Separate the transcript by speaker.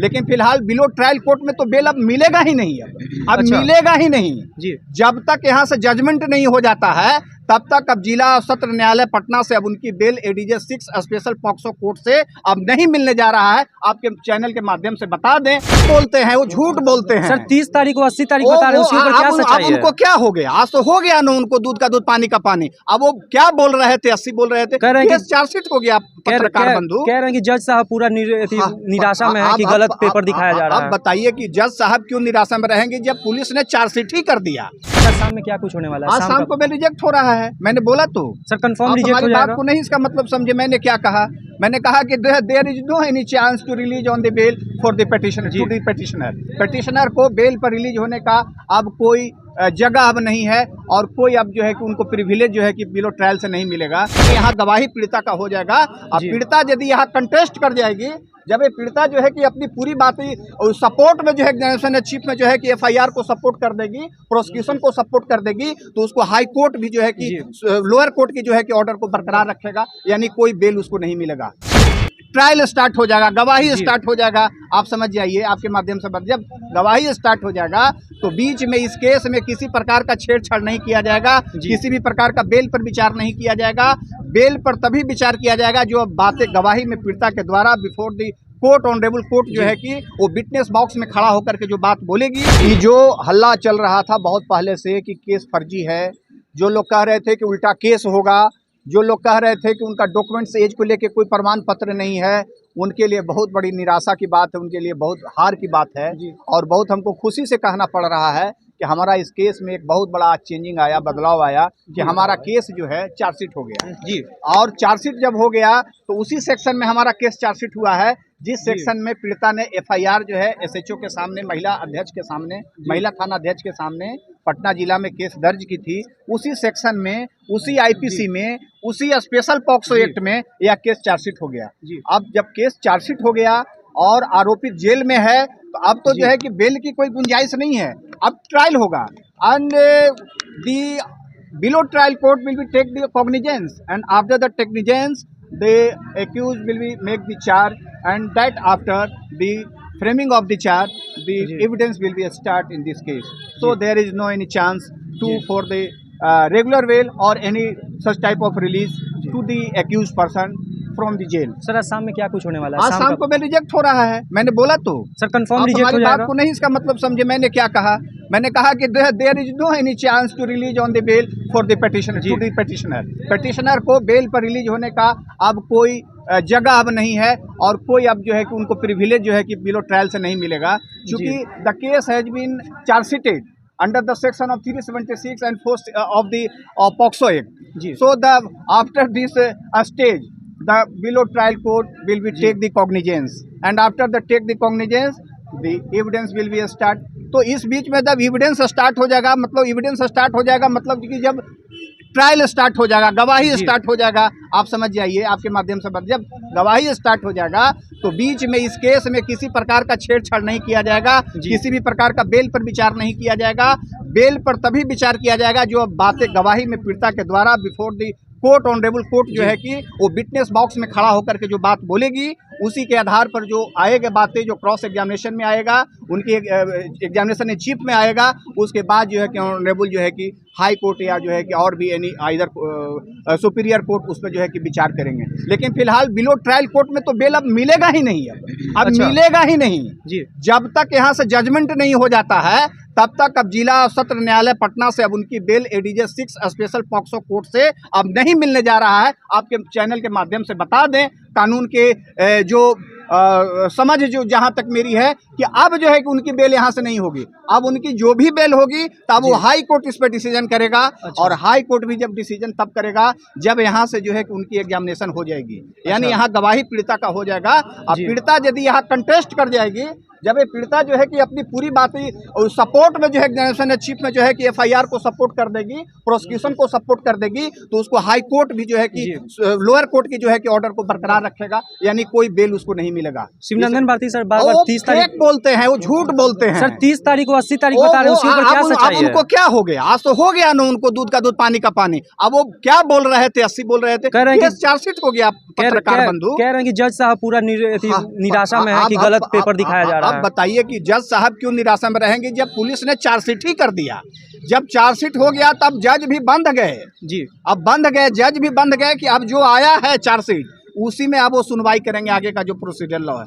Speaker 1: लेकिन फिलहाल below trial court में तो बेल अब मिलेगा ही नहीं। अब
Speaker 2: अच्छा।
Speaker 1: मिलेगा ही नहीं
Speaker 2: जी।
Speaker 1: जब तक यहाँ से जजमेंट नहीं हो जाता है तब तक अब जिला सत्र न्यायालय पटना से अब उनकी bail ADJ 6 special POCSO court से अब नहीं मिलने जा रहा है। आपके चैनल के माध्यम से बता दें, बोलते हैं वो झूठ बोलते हैं।
Speaker 2: सर 30 तारीख को 80 तारीख बता रहे हैं, उसके ऊपर क्या सच्चाई है?
Speaker 1: उनको क्या हो गया? आज तो हो गया ना, उनको दूध का दूध पानी का पानी। अब वो क्या बोल रहे थे? 80 बोल रहे थे,
Speaker 2: कह रहे हैं कि
Speaker 1: चार्जशीट हो गया। पत्रकार बंधु
Speaker 2: कह रहे हैं कि जज साहब पूरा निराशा में है कि गलत पेपर दिखाया जा रहा है।
Speaker 1: अब बताइए कि जज साहब क्यों निराशा में रहेंगे जब पुलिस ने चार्जशीट ही कर दिया?
Speaker 2: सर शाम में क्या कुछ होने वाला है?
Speaker 1: आज शाम को बेल रिजेक्ट हो रहा है। मैंने बोला तो
Speaker 2: सर कंफर्म रिजेक्ट हो
Speaker 1: बात
Speaker 2: जाएगा।
Speaker 1: को नहीं इसका मतलब समझे। मैंने क्या कहा? मैंने कहा कि there is no any chance to release on the bail for the petitioner to the petitioner. Petitioner को बेल पर रिलीज होने का अब कोई जगह अब नहीं है और कोई अब जो है कि उनको प्रिविलेज जो है कि बिलो ट्रायल से नहीं मिलेगा। यहाँ गवाही पीड़िता का हो जाएगा। अब पीड़िता यदि यहाँ कंटेस्ट कर जाएगी, जब ये पीड़िता जो है कि अपनी पूरी बातें सपोर्ट में जो है एग्जामिनेशन चीफ में जो है कि एफआईआर को सपोर्ट कर देगी, प्रोसिक्यूशन को सपोर्ट कर देगी, तो उसको हाई कोर्ट भी जो है कि लोअर कोर्ट की जो है कि ऑर्डर को बरकरार रखेगा, यानी कोई बेल उसको नहीं मिलेगा। ट्रायल स्टार्ट हो जाएगा, गवाही स्टार्ट हो जाएगा। आप समझ जाइए, आपके माध्यम से जब गवाही स्टार्ट हो जाएगा तो बीच में इस केस में किसी प्रकार का छेड़छाड़ नहीं किया जाएगा, किसी भी प्रकार का बेल पर विचार नहीं किया जाएगा। बेल पर तभी विचार किया जाएगा जो बातें गवाही में पीड़िता के द्वारा before the court honourable court जो है कि वो विटनेस बॉक्स में खड़ा होकर के जो बात बोलेगी। कि जो हल्ला चल रहा था बहुत पहले से कि केस फर्जी है, जो लोग कह रहे थे कि उल्टा केस होगा, जो लोग कह रहे थे कि उनका डॉक्यूमेंट्स एज को लेके कोई प्रमाण पत्र नहीं है, उनके लिए बहुत बड़ी निराशा की बात है, उनके लिए बहुत हार की बात है। और बहुत हमको खुशी से कहना पड़ रहा है कि हमारा इस केस में एक बहुत बड़ा चेंजिंग आया, बदलाव आया कि हमारा केस जो है चार्जशीट हो गया जी। और चार्जशीट जब हो गया तो उसी सेक्शन में हमारा केस चार्जशीट हुआ है जिस सेक्शन में पीड़िता ने एफआईआर जो है एसएचओ के सामने, महिला अध्यक्ष के सामने, महिला थाना अध्यक्ष के सामने पटना जिला में केस दर्ज की थी। उसी सेक्शन में, उसी आईपीसी में, उसी स्पेशल पॉक्सो एक्ट में यह केस चार्जशीट हो गया। अब जब केस चार्जशीट हो गया और आरोपित जेल में है तो अब तो जो है कि बेल की कोई गुंजाइश नहीं है, अब ट्रायल होगा। And the below trial court will be take the cognizance and after the cognizance the accused will be make the charge, and that after the framing of the charge the evidence will be start in this case. So there is no any chance to for the regular bail or any such type of release to the accused person from the jail.
Speaker 2: Sir आज शाम में क्या कुछ होने वाला है?
Speaker 1: आज शाम को बेल रिजेक्ट हो रहा है। मैंने बोला तो
Speaker 2: सर कंफर्म रिजेक्ट हो जाएगा।
Speaker 1: बात को नहीं इसका मतलब समझे। मैंने क्या कहा? मैंने कहा कि there is no any chance to release on the bail for the petitioner to the petitioner. Petitioner को बेल पर रिलीज होने का अब कोई जगह अब नहीं है और कोई अब जो है कि उनको प्रिविलेज जो है कि बिलो ट्रायल से नहीं मिलेगा, क्योंकि the case has been chargesheeted under the section of 376 and 4 of the POCSO Act. So the after this stage, the below trial court will be take the cognizance, and after the take the cognizance, the evidence will be start. तो इस बीच में जब evidence start हो जाएगा, मतलब evidence start हो जाएगा मतलब कि जब ट्रायल स्टार्ट हो जाएगा, गवाही स्टार्ट हो जाएगा। आप समझ जाइए, आपके माध्यम से जब गवाही स्टार्ट हो जाएगा तो बीच में इस केस में किसी प्रकार का छेड़छाड़ नहीं किया जाएगा, किसी भी प्रकार का बेल पर विचार नहीं किया जाएगा। बेल पर तभी विचार किया जाएगा जो बातें गवाही में पीड़िता के द्वारा before the court honourable court जो है कि वो विटनेस बॉक्स में खड़ा होकर के जो बात बोलेगी, उसी के आधार पर जो आएगा बातें, जो क्रॉस एग्जामिनेशन में आएगा, उनकी एग्जामिनेशन चीफ में आएगा, उसके बाद जो है कि ऑनरेबल जो है कि हाई कोर्ट या जो है कि और भी एनी आइदर सुपीरियर कोर्ट उस पर जो है कि विचार करेंगे। लेकिन फिलहाल बिलो ट्रायल कोर्ट में तो बेल अब मिलेगा ही नहीं। अब मिलेगा ही नहीं जब तक यहाँ से जजमेंट नहीं हो जाता है तब तक अब जिला सत्र न्यायालय पटना से अब उनकी bail ADJ 6 special POCSO court से अब नहीं मिलने जा रहा है। आपके चैनल के माध्यम से बता दें, कानून के जो समझ जो जहां तक मेरी है कि अब जो है कि उनकी बेल यहां से नहीं होगी। अब उनकी जो भी बेल होगी तब वो हाई कोर्ट इस पर डिसीजन करेगा। और हाई कोर्ट भी जब डिसीजन तब करेगा जब यहां से जो है कि उनकी एग्जामिनेशन हो जाएगी, यानी यहाँ गवाही पीड़िता का हो जाएगा। अब पीड़िता यदि यहाँ कंटेस्ट कर जाएगी, जब ये पीड़िता जो है कि अपनी पूरी बात सपोर्ट में जो है एग्जामिनेशन चीफ में जो है कि एफआईआर को सपोर्ट कर देगी, प्रोसिक्यूशन को सपोर्ट कर देगी, तो उसको हाई कोर्ट भी जो है कि लोअर कोर्ट की जो है कि ऑर्डर को बरकरार रखेगा, यानी कोई बेल उसको नहीं मिलेगा।
Speaker 2: शिवनंदन भारती सर बार-बार 30 तारीख
Speaker 1: बोलते हैं, वो झूठ बोलते हैं
Speaker 2: सर। 30 तारीख को 80 तारीख बता रहे हैं, उसके ऊपर क्या सच्चाई है?
Speaker 1: उनको क्या हो गया? आज तो हो गया ना, उनको दूध का दूध पानी का पानी। अब वो क्या बोल रहे थे? 80 बोल रहे थे,
Speaker 2: कह रहे हैं कि
Speaker 1: चार्जशीट हो गया। पत्रकार बंधु
Speaker 2: कह रहे हैं कि जज साहब पूरा निराशा में है कि गलत पेपर दिखाया जा रहा है।
Speaker 1: अब बताइए कि जज साहब क्यों निराशा में रहेंगे जब पुलिस ने चार्जशीट ही कर दिया। जब चार्जशीट हो गया तब जज भी बंद गए
Speaker 2: जी।
Speaker 1: अब बंद गए, जज भी बंद गए कि अब जो आया है चार्जशीट उसी में अब वो सुनवाई करेंगे, आगे का जो प्रोसीजर लॉ है।